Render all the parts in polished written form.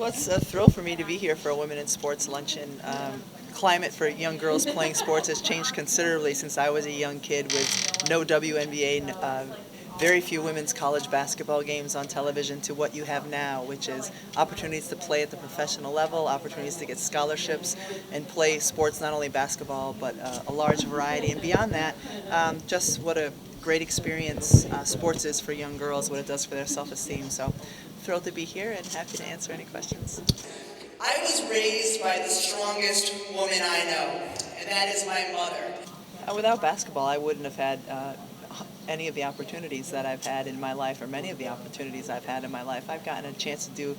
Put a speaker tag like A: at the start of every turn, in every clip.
A: Well, it's a thrill for me to be here for a Women in Sports Luncheon. Climate for young girls playing sports has changed considerably since I was a young kid with no WNBA, very few women's college basketball games on television to what you have now, which is opportunities to play at the professional level, opportunities to get scholarships and play sports, not only basketball, but a large variety. And beyond that, just what a great experience sports is for young girls, what it does for their self-esteem. So thrilled to be here and happy to answer any questions.
B: I was raised by the strongest woman I know, and that is my mother.
A: Without basketball, I wouldn't have had any of the opportunities that I've had in my life, or many of the opportunities I've had in my life. I've gotten a chance to do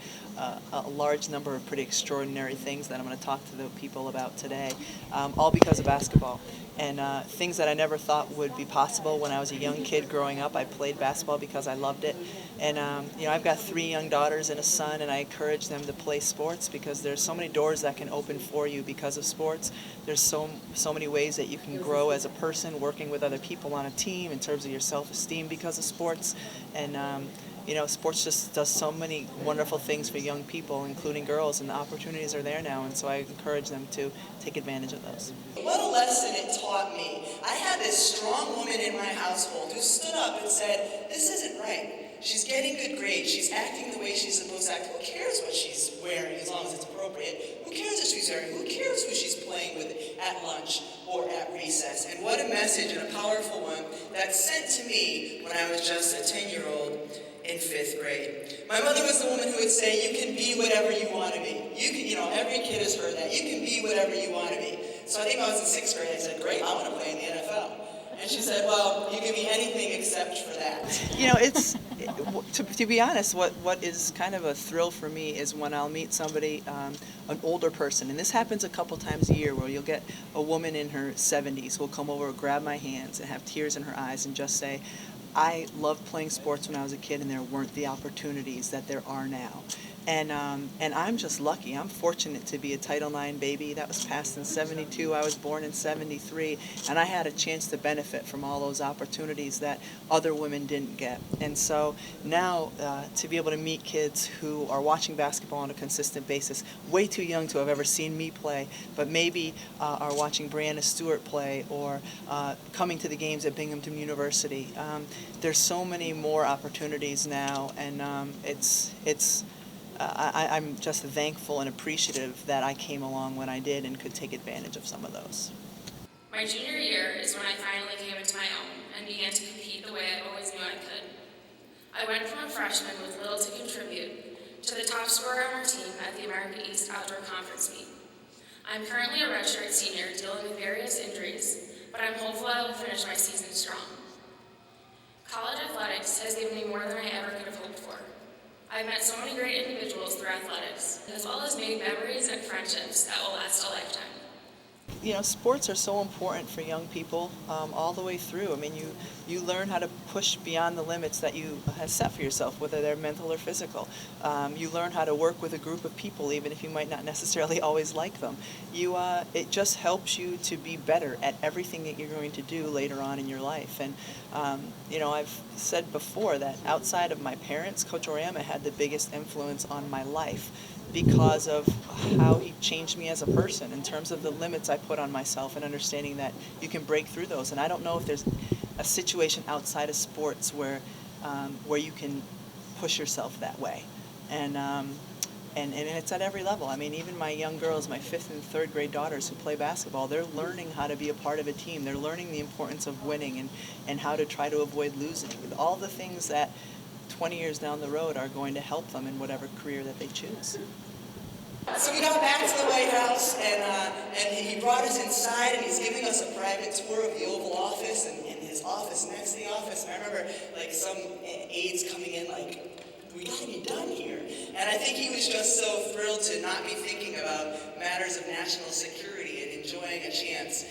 A: a large number of pretty extraordinary things that I'm going to talk to the people about today, all because of basketball. And things that I never thought would be possible when I was a young kid growing up. I played basketball because I loved it. And I've got 3 young daughters and a son, and I encourage them to play sports because there's so many doors that can open for you because of sports. There's so many ways that you can grow as a person, working with other people on a team in terms of your self-esteem because of sports. And sports just does so many wonderful things for young people, including girls, and the opportunities are there now, and so I encourage them to take advantage of those.
B: What a lesson it taught me. I had this strong woman in my household who stood up and said, "This isn't right. She's getting good grades. She's acting the way she's supposed to act. Who cares what she's wearing as long as it's appropriate? Who cares if she's wearing? Who cares who she's playing with at lunch or at recess?" And what a message, and a powerful one, that sent to me when I was just a 10-year-old in 5th grade. My mother was the woman who would say, "You can be whatever you want to be." Every kid has heard that. You can be whatever you want to be. So I think I was in 6th grade. I said, "Great, I want to play in the NFL." And she said, "Well, you can be anything except for that."
A: It's to be honest, what is kind of a thrill for me is when I'll meet somebody, an older person, and this happens a couple times a year, where you'll get a woman in her 70s who'll come over, grab my hands, and have tears in her eyes, and just say, "I loved playing sports when I was a kid, and there weren't the opportunities that there are now." And I'm just lucky. I'm fortunate to be a Title IX baby. That was passed in '72. I was born in '73, and I had a chance to benefit from all those opportunities that other women didn't get. And so now to be able to meet kids who are watching basketball on a consistent basis, way too young to have ever seen me play, but maybe are watching Brianna Stewart play, or coming to the games at Binghamton University. There's so many more opportunities now, and I'm just thankful and appreciative that I came along when I did and could take advantage of some of those.
C: My junior year is when I finally came into my own and began to compete the way I always knew I could. I went from a freshman with little to contribute to the top scorer on our team at the America East Outdoor Conference meet. I'm currently a redshirt senior dealing with various injuries, but I'm hopeful I will finish my season strong. College athletics has given me more than I ever could have hoped for. I've met so many great individuals through athletics, as well as made memories and friendships that will last a lifetime.
A: Sports are so important for young people all the way through. I mean, you learn how to push beyond the limits that you have set for yourself, whether they're mental or physical. You learn how to work with a group of people, even if you might not necessarily always like them. It just helps you to be better at everything that you're going to do later on in your life. And I've said before that outside of my parents, Coach Oriema had the biggest influence on my life, because of how he changed me as a person in terms of the limits I put on myself, and understanding that you can break through those. And I don't know if there's a situation outside of sports where you can push yourself that way. And it's at every level. I mean, even my young girls, my 5th and 3rd grade daughters who play basketball, they're learning how to be a part of a team. They're learning the importance of winning and how to try to avoid losing. All the things that 20 years down the road are going to help them in whatever career that they choose.
B: So we got back to the White House, and he brought us inside, and he's giving us a private tour of the Oval Office and his office next to the office. And I remember some aides coming in "We gotta be done here." And I think he was just so thrilled to not be thinking about matters of national security and enjoying a chance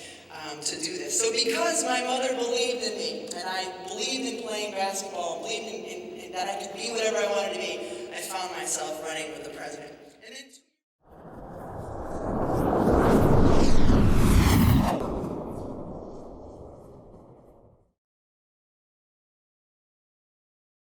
B: to do this. So because my mother believed in me, and I believed in playing basketball, and believed in that I could be whatever I wanted to be, I found myself running with the president. And then